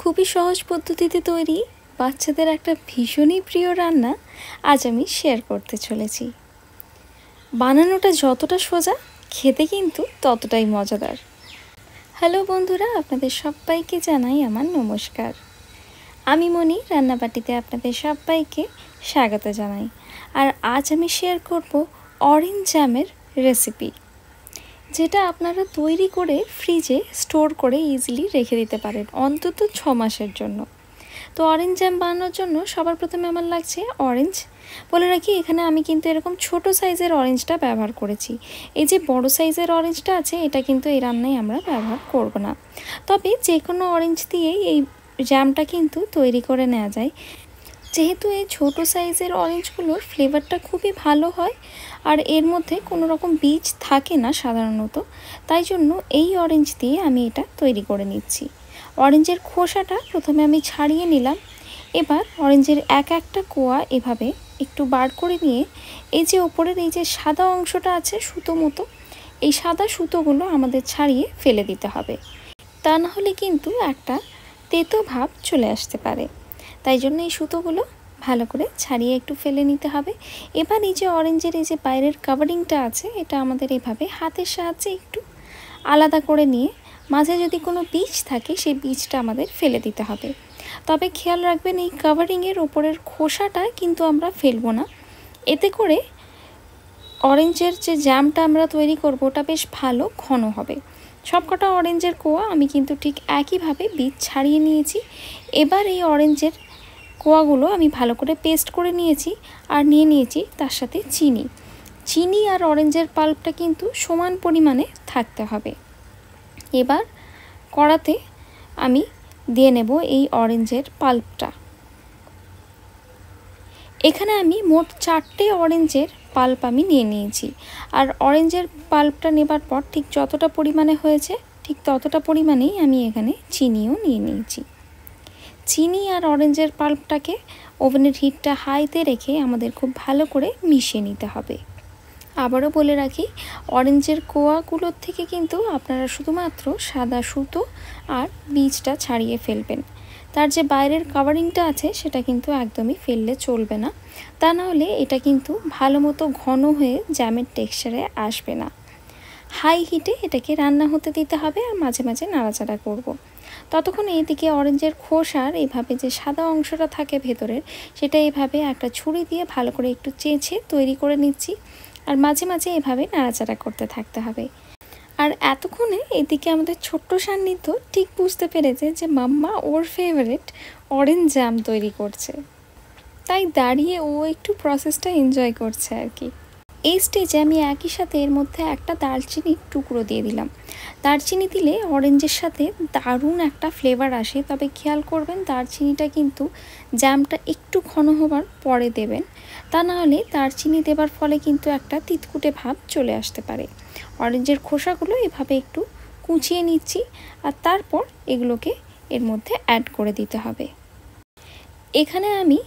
খুবই সহজ পদ্ধতিতে তৈরি বাচ্চাদের একটা ভীষণই প্রিয় রান্না আজ আমি শেয়ার করতে চলেছি। বানানোটা যতটা সোজা, খেতে কিন্তু ততটাই মজাদার। হ্যালো বন্ধুরা, আপনাদের সবাইকে জানাই আমার নমস্কার। আমি মনি রান্নাবাটিতে আপনাদের সবাইকে স্বাগত জানাই। আর আজ আমি শেয়ার করব অরেঞ্জ জ্যামের রেসিপি, যেটা আপনারা তৈরি করে ফ্রিজে স্টোর করে ইজিলি রেখে দিতে পারেন অন্তত 6 মাসের জন্য। তো অরেঞ্জ জ্যাম বানানোর জন্য সবার প্রথমে আমার লাগছে অরেঞ্জ। বলে রাখি, এখানে আমি কিন্তু এরকম ছোট সাইজের অরেঞ্জটা ব্যবহার করেছি। এই যে বড় সাইজের অরেঞ্জটা আছে, এটা কিন্তু এই রান্নায় আমরা ব্যবহার করব না। তবে যে কোনো অরেঞ্জ দিয়েই এই জ্যামটা কিন্তু তৈরি করে নেওয়া যায়, যেহেতু এই ছোট সাইজের অরেঞ্জগুলোর ফ্লেভারটা খুবই ভালো হয় আর এর মধ্যে কোনো রকম বীজ থাকে না সাধারণত। তাই জন্য এই অরেঞ্জ দিয়ে আমি এটা তৈরি করে নিচ্ছি। অরেঞ্জের খোসাটা প্রথমে আমি ছাড়িয়ে নিলাম। এবার অরেঞ্জের এক একটা কোয়া এভাবে একটু বার করে নিয়ে এই যে ওপরের এই যে সাদা অংশটা আছে সুতো মতো, এই সাদা সুতোগুলো আমাদের ছাড়িয়ে ফেলে দিতে হবে। তা না হলে কিন্তু একটা তেতো ভাব চলে আসতে পারে। তাই জন্য এই সুতোগুলো ভালো করে ছাড়িয়ে একটু ফেলে নিতে হবে। এবার এই যে অরেঞ্জের এই যে বাইরের কাভারিংটা আছে, এটা আমাদের এইভাবে হাতের সাহায্যে একটু আলাদা করে নিয়ে মাঝে যদি কোনো বীজ থাকে সেই বীজটা আমাদের ফেলে দিতে হবে। তবে খেয়াল রাখবেন, এই কাভারিংয়ের ওপরের খোসাটা কিন্তু আমরা ফেলবো না। এতে করে অরেঞ্জের যে জ্যামটা আমরা তৈরি করব ওটা বেশ ভালো ঘন হবে। সবকটা অরেঞ্জের কোয়া আমি কিন্তু ঠিক একইভাবে বীজ ছাড়িয়ে নিয়েছি। এবার এই অরেঞ্জের কোয়াগুলো আমি ভালো করে পেস্ট করে নিয়েছি আর নিয়ে নিয়েছি তার সাথে চিনি আর অরেঞ্জের পাল্পটা কিন্তু সমান পরিমাণে থাকতে হবে। এবার কড়াতে আমি দিয়ে নেব এই অরেঞ্জের পাল্পটা। এখানে আমি মোট 4টে অরেঞ্জের পাল্প আমি নিয়ে নিয়েছি। আর অরেঞ্জের পাল্পটা নেবার পর ঠিক যতটা পরিমাণে হয়েছে ঠিক ততটা পরিমাণেই আমি এখানে চিনিও নিয়ে নিয়েছি। চিনি আর অরেঞ্জের পাল্পটাকে ওভেনের হিটটা হাইতে রেখে আমাদের খুব ভালো করে মিশিয়ে নিতে হবে। আবারও বলে রাখি, অরেঞ্জের কোয়াগুলোর থেকে কিন্তু আপনারা শুধুমাত্র সাদা সুতো আর বীজটা ছাড়িয়ে ফেলবেন। তার যে বাইরের কাভারিংটা আছে সেটা কিন্তু একদমই ফেললে চলবে না, তা নাহলে এটা কিন্তু ভালো মতো ঘন হয়ে জ্যামের টেক্সচারে আসবে না। হাই হিটে এটাকে রান্না হতে দিতে হবে আর মাঝে মাঝে নাড়াচাড়া করব। ততক্ষণ এইদিকে অরেঞ্জের খোসার এইভাবে যে সাদা অংশটা থাকে ভেতরের, সেটা এইভাবে একটা ছুরি দিয়ে ভালো করে একটু চেঁচে তৈরি করে নিচ্ছি আর মাঝে মাঝে এভাবে নাড়াচাড়া করতে থাকতে হবে। আর এতক্ষণে এদিকে আমাদের ছোট্ট সান্নিধ্য ঠিক বুঝতে পেরেছে যে মাম্মা ওর ফেভারিট অরেঞ্জ জ্যাম তৈরি করছে, তাই দাঁড়িয়ে ও একটু প্রসেসটা এনজয় করছে আর কি। এই স্টেজে আমি একই সাথে এর মধ্যে একটা দারচিনির টুকরো দিয়ে দিলাম। দারচিনি দিলে অরেঞ্জের সাথে দারুণ একটা ফ্লেভার আসে, তবে খেয়াল করবেন দারচিনিটা কিন্তু জ্যামটা একটু ঘন হবার পরে দেবেন, তা নাহলে দারচিনি দেবার ফলে কিন্তু একটা তিতকুটে ভাব চলে আসতে পারে। অরেঞ্জের খোসাগুলো এভাবে একটু কুচিয়ে নিচ্ছি আর তারপর এগুলোকে এর মধ্যে অ্যাড করে দিতে হবে। এখানে আমি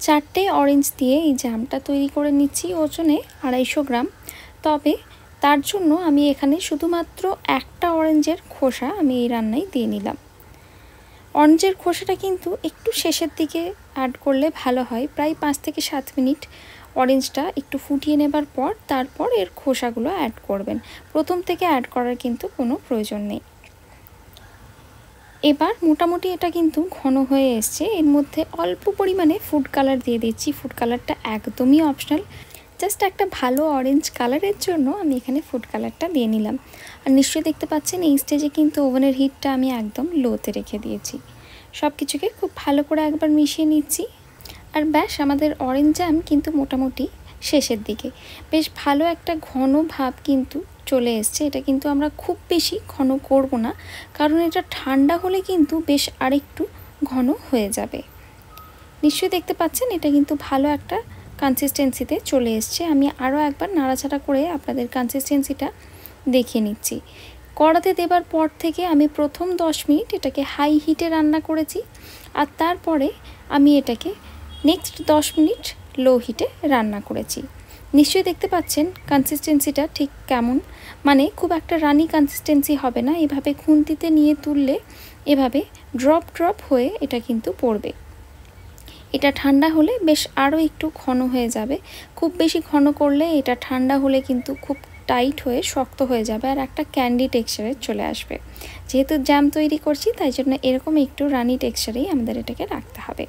4টে অরেঞ্জ দিয়ে এই জ্যামটা তৈরি করে নিচ্ছি ওজনে 250 গ্রাম। তবে তার জন্য আমি এখানে শুধুমাত্র একটা অরেঞ্জের খোসা আমি এই রান্নায় দিয়ে নিলাম। অরেঞ্জের খোসাটা কিন্তু একটু শেষের দিকে অ্যাড করলে ভালো হয়, প্রায় 5 থেকে 7 মিনিট অরেঞ্জটা একটু ফুটিয়ে নেবার পর তারপর এর খোসাগুলো অ্যাড করবেন। প্রথম থেকে অ্যাড করার কিন্তু কোনো প্রয়োজন নেই। এবার মোটামুটি এটা কিন্তু ঘন হয়ে এসছে। এর মধ্যে অল্প পরিমাণে ফুড কালার দিয়ে দিচ্ছি। ফুড কালারটা একদমই অপশনাল, জাস্ট একটা ভালো অরেঞ্জ কালারের জন্য আমি এখানে ফুড কালারটা দিয়ে নিলাম। আর নিশ্চয়ই দেখতে পাচ্ছেন এই স্টেজে কিন্তু ওভেনের হিটটা আমি একদম লোতে রেখে দিয়েছি। সব কিছুকে খুব ভালো করে একবার মিশিয়ে নিচ্ছি। আর ব্যাস, আমাদের অরেঞ্জ জ্যাম কিন্তু মোটামুটি শেষের দিকে বেশ ভালো একটা ঘন ভাব কিন্তু চলে এসছে। এটা কিন্তু আমরা খুব বেশি ঘন করব না, কারণ এটা ঠান্ডা হলে কিন্তু বেশ আরেকটু ঘন হয়ে যাবে। নিশ্চয়ই দেখতে পাচ্ছেন এটা কিন্তু ভালো একটা কনসিস্টেন্সিতে চলে এসছে। আমি আরও একবার নাড়াচাড়া করে আপনাদের কনসিস্টেন্সিটা দেখিয়ে নিচ্ছি। কড়াতে দেবার পর থেকে আমি প্রথম 10 মিনিট এটাকে হাই হিটে রান্না করেছি আর তারপরে আমি এটাকে নেক্সট 10 মিনিট লো হিটে রান্না করেছি। নিশ্চয়ই দেখতে পাচ্ছেন কনসিস্টেন্সিটা ঠিক কেমন, মানে খুব একটা রানি কনসিস্টেন্সি হবে না। এভাবে খুন্তিতে নিয়ে তুললে এভাবে ড্রপ ড্রপ হয়ে এটা কিন্তু পড়বে। এটা ঠান্ডা হলে বেশ আরও একটু ঘন হয়ে যাবে। খুব বেশি ঘন করলে এটা ঠান্ডা হলে কিন্তু খুব টাইট হয়ে শক্ত হয়ে যাবে আর একটা ক্যান্ডি টেক্সচারে চলে আসবে। যেহেতু জ্যাম তৈরি করছি তাই জন্য এরকম একটু রানি টেক্সচারেই আমাদের এটাকে রাখতে হবে।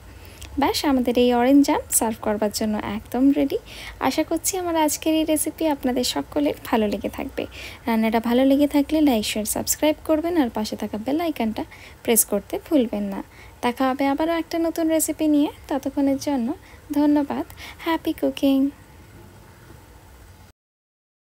ব্যাস, আমাদের এই অরেঞ্জ জ্যাম সার্ভ করবার জন্য একদম রেডি। আশা করছি আমার আজকের এই রেসিপি আপনাদের সকলের ভালো লেগে থাকবে। রান্নাটা ভালো লেগে থাকলে লাইক শেয়ার সাবস্ক্রাইব করবেন আর পাশে থাকা বেল আইকনটা প্রেস করতে ভুলবেন না। দেখা হবে আবারও একটা নতুন রেসিপি নিয়ে। ততক্ষণের জন্য ধন্যবাদ। Happy cooking.